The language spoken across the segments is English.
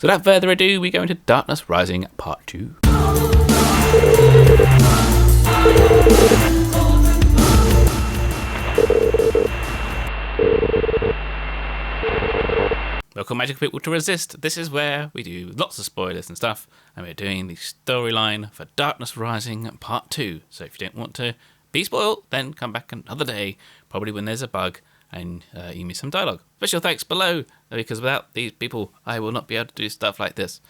So without further ado, we go into Darkness Rising Part 2. Welcome, magic people, to Resist. This is where we do lots of spoilers and stuff, and we're doing the storyline for Darkness Rising Part 2. So if you don't want to be spoiled, then come back another day, probably when there's a bug, and you miss some dialogue. Special thanks below, because without these people, I will not be able to do stuff like this,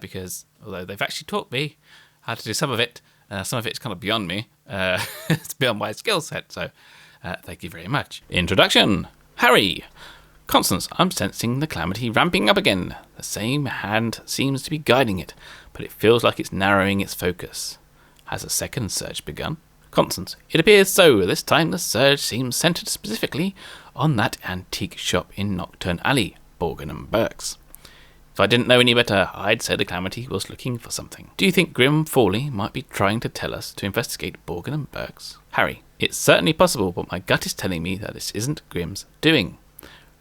because although they've actually taught me how to do some of it's kind of beyond me. It's beyond my skill set, so thank you very much. Introduction. Harry. Constance, I'm sensing the calamity ramping up again. The same hand seems to be guiding it, but it feels like it's narrowing its focus. Has a second surge begun? Constance, it appears so. This time the surge seems centred specifically on that antique shop in Nocturne Alley, Borgin and Burke's. If I didn't know any better, I'd say the calamity was looking for something. Do you think Grim Fawley might be trying to tell us to investigate Borgin and Burke's? Harry, it's certainly possible, but my gut is telling me that this isn't Grim's doing.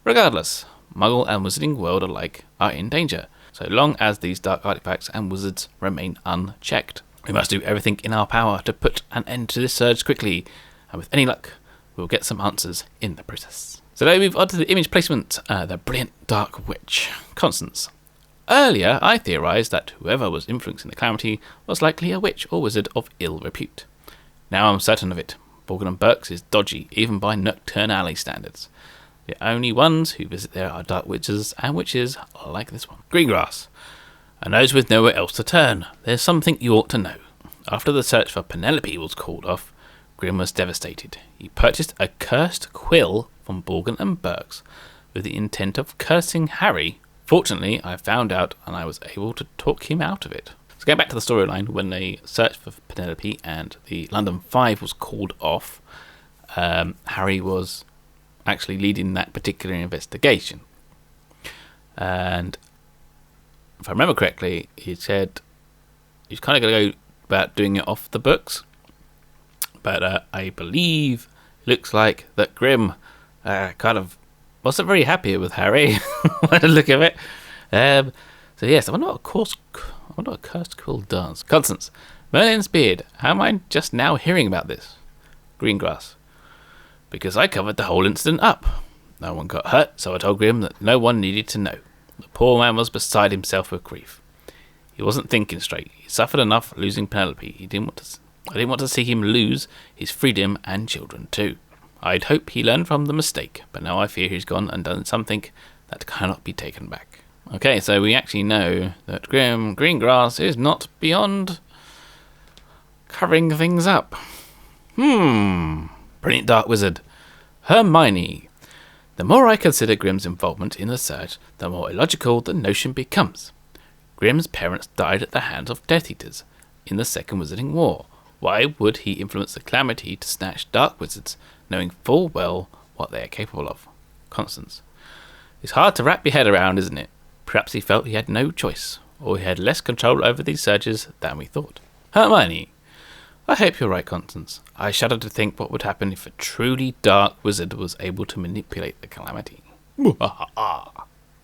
Regardless, Muggle and Wizarding world alike are in danger, so long as these dark artifacts and wizards remain unchecked. We must do everything in our power to put an end to this surge quickly, and with any luck, we'll get some answers in the process. So now we move on to the image placement, the brilliant Dark Witch. Constance. Earlier, I theorised that whoever was influencing the calamity was likely a witch or wizard of ill repute. Now I'm certain of it. Borgin and Burke's is dodgy, even by Nocturne Alley standards. The only ones who visit there are dark witches and witches like this one. Greengrass. And those with nowhere else to turn. There's something you ought to know. After the search for Penelope was called off, Grim was devastated. He purchased a cursed quill from Borgin and Burke's with the intent of cursing Harry. Fortunately, I found out and I was able to talk him out of it. So going back to the storyline, when they searched for Penelope and the London Five was called off, Harry was actually leading that particular investigation. And if I remember correctly, he said he's kind of going to go about doing it off the books. But I believe it looks like that Grim kind of wasn't very happy with Harry by the look of it. So yes, I wonder what a cursed quill does. Constance, Merlin's beard. How am I just now hearing about this? Greengrass. Because I covered the whole incident up. No one got hurt, so I told Grim that no one needed to know. The poor man was beside himself with grief. He wasn't thinking straight. He suffered enough losing Penelope. I didn't want to see him lose his freedom and children too. I'd hope he learned from the mistake, but now I fear he's gone and done something that cannot be taken back. Okay, so we actually know that Greengrass is not beyond covering things up. Brilliant Dark Wizard. Hermione. The more I consider Grim's involvement in the search, the more illogical the notion becomes. Grim's parents died at the hands of Death Eaters in the Second Wizarding War. Why would he influence the calamity to snatch dark wizards, knowing full well what they are capable of? Constance. It's hard to wrap your head around, isn't it? Perhaps he felt he had no choice, or he had less control over these surges than we thought. Hermione. I hope you're right, Constance. I shudder to think what would happen if a truly dark wizard was able to manipulate the calamity.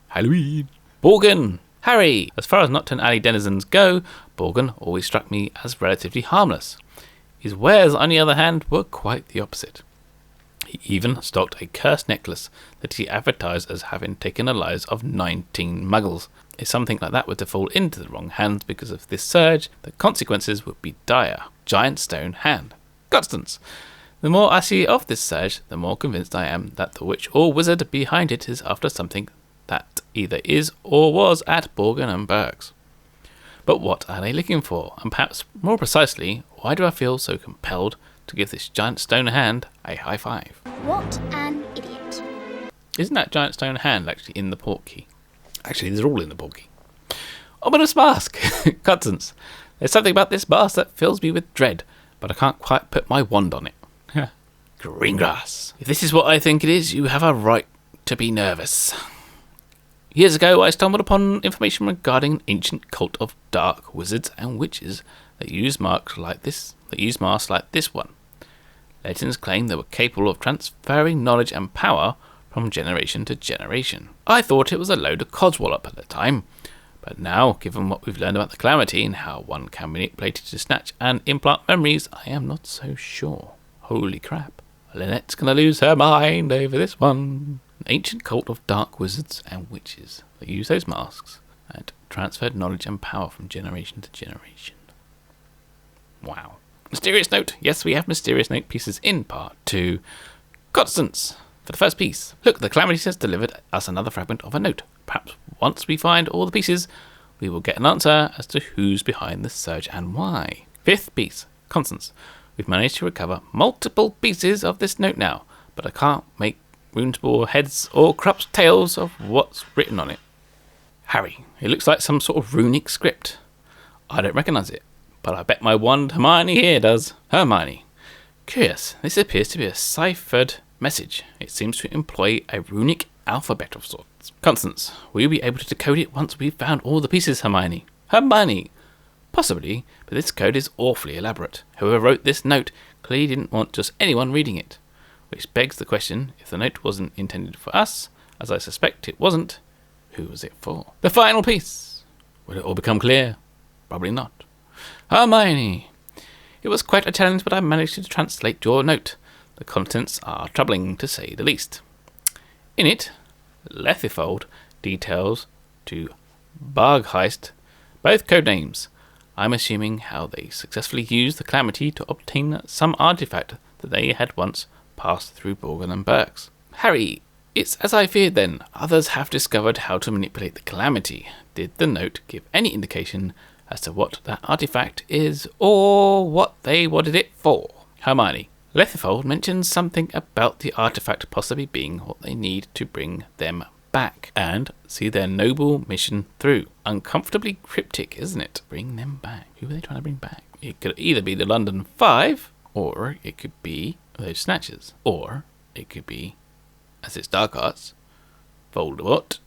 Halloween. Borgin. Harry. As far as Nocturne Alley denizens go, Borgin always struck me as relatively harmless. His wares, on the other hand, were quite the opposite. He even stocked a cursed necklace that he advertised as having taken the lives of 19 muggles. If something like that were to fall into the wrong hands because of this surge, the consequences would be dire. Giant stone hand. Constance. The more I see of this surge, the more convinced I am that the witch or wizard behind it is after something that either is or was at Borgin and Burke's. But what are they looking for? And perhaps more precisely, why do I feel so compelled to give this giant stone hand a high five? What an idiot. Isn't that giant stone hand actually in the portkey? Actually, they're all in the portkey. Ominous mask. Constance. There's something about this mask that fills me with dread, but I can't quite put my wand on it. Greengrass. If this is what I think it is, you have a right to be nervous. Years ago, I stumbled upon information regarding an ancient cult of dark wizards and witches that used masks like this one. Legends claim they were capable of transferring knowledge and power from generation to generation. I thought it was a load of codswallop at the time, But now, given what we've learned about the Calamity and how one can manipulate it to snatch and implant memories, I am not so sure. Holy crap. Lynette's gonna lose her mind over this one. An ancient cult of dark wizards and witches that use those masks and transferred knowledge and power from generation to generation. Wow. Mysterious note. Yes, we have mysterious note pieces in part 2. Constance. For the first piece. Look, the Calamity has delivered us another fragment of a note. Perhaps once we find all the pieces, we will get an answer as to who's behind the surge and why. Fifth piece. Constance. We've managed to recover multiple pieces of this note now, but I can't make Runespore heads or Krupp's tails of what's written on it. Harry. It looks like some sort of runic script. I don't recognise it, but I bet my wand Hermione here does. Hermione. Curious. This appears to be a ciphered message. It seems to employ a runic alphabet of sorts. Constance. Will you be able to decode it once we've found all the pieces, Hermione? Hermione. Possibly, but this code is awfully elaborate. Whoever wrote this note clearly didn't want just anyone reading it. Which begs the question, if the note wasn't intended for us, as I suspect it wasn't, who was it for? The final piece. Will it all become clear? Probably not. Hermione. It was quite a challenge, but I managed to translate your note. The contents are troubling, to say the least. In it, Lethifold details to Bargheist, both code names. I'm assuming how they successfully used the Calamity to obtain some artifact that they had once passed through Borgin and Burks. Harry, it's as I feared then. Others have discovered how to manipulate the Calamity. Did the note give any indication as to what that artifact is, or what they wanted it for? Hermione. Lethifold mentions something about the artifact possibly being what they need to bring them back and see their noble mission through. Uncomfortably cryptic, isn't it? Bring them back. Who are they trying to bring back? It could either be the London Five, or it could be those Snatchers, or it could be, as it's Dark Arts, Voldemort,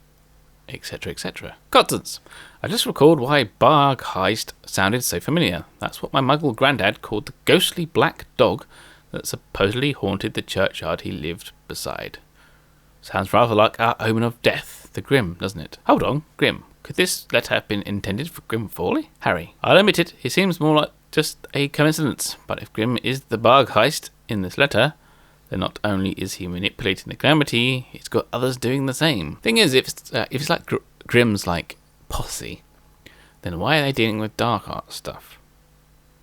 etc., etc. Constance. I just recalled why Bargheist sounded so familiar. That's what my Muggle granddad called the ghostly black dog that supposedly haunted the churchyard he lived beside. Sounds rather like our omen of death, the Grim, doesn't it? Hold on, Grim. Could this letter have been intended for Grim Forley? Harry. I'll admit it, it seems more like just a coincidence, but if Grim is the Bargheist in this letter, then not only is he manipulating the Calamity, he's got others doing the same. Thing is, if it's like Grim's like posse, then why are they dealing with dark arts stuff?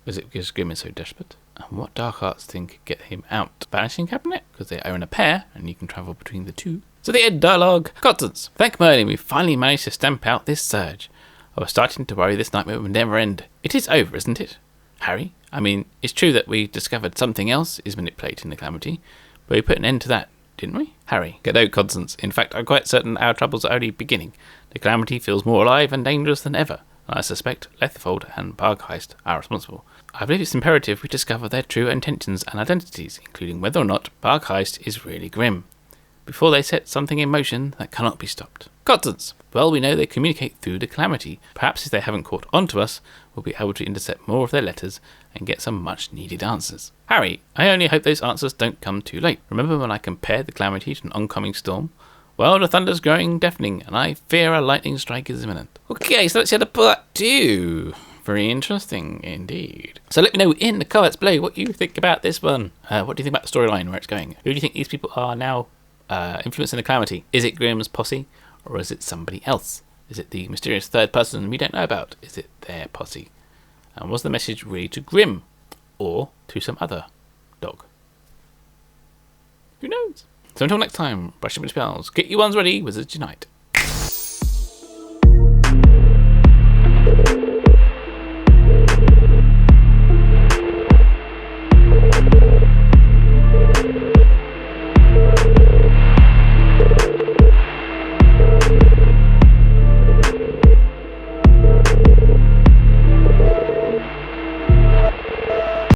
Is it because Grim is so desperate? And what dark arts thing could get him out? Vanishing Cabinet? Because they own a pair, and you can travel between the two. So the end dialogue. Constance. Thank Merlin, we finally managed to stamp out this surge. I was starting to worry this nightmare would never end. It is over, isn't it? Harry? I mean, it's true that we discovered something else is manipulating the Calamity, but we put an end to that, didn't we? Harry. Get out, Constance. In fact, I'm quite certain our troubles are only beginning. The Calamity feels more alive and dangerous than ever. I suspect Lethifold and Bargheist are responsible. I believe it's imperative we discover their true intentions and identities, including whether or not Bargheist is really Grim, before they set something in motion that cannot be stopped. Constance. Well, we know they communicate through the Calamity. Perhaps if they haven't caught on to us, we'll be able to intercept more of their letters and get some much-needed answers. Harry. I only hope those answers don't come too late. Remember when I compared the Calamity to an oncoming storm? Well, the thunder's growing deafening, and I fear a lightning strike is imminent. Okay, so let's hear the part 2. Very interesting indeed. So let me know in the comments below what you think about this one. What do you think about the storyline, where it's going? Who do you think these people are now influencing the Calamity? Is it Grimm's posse, or is it somebody else? Is it the mysterious third person we don't know about? Is it their posse? And was the message really to Grim, or to some other dog? Who knows? So until next time, brush up your spells, get your ones ready, Wizards Unite.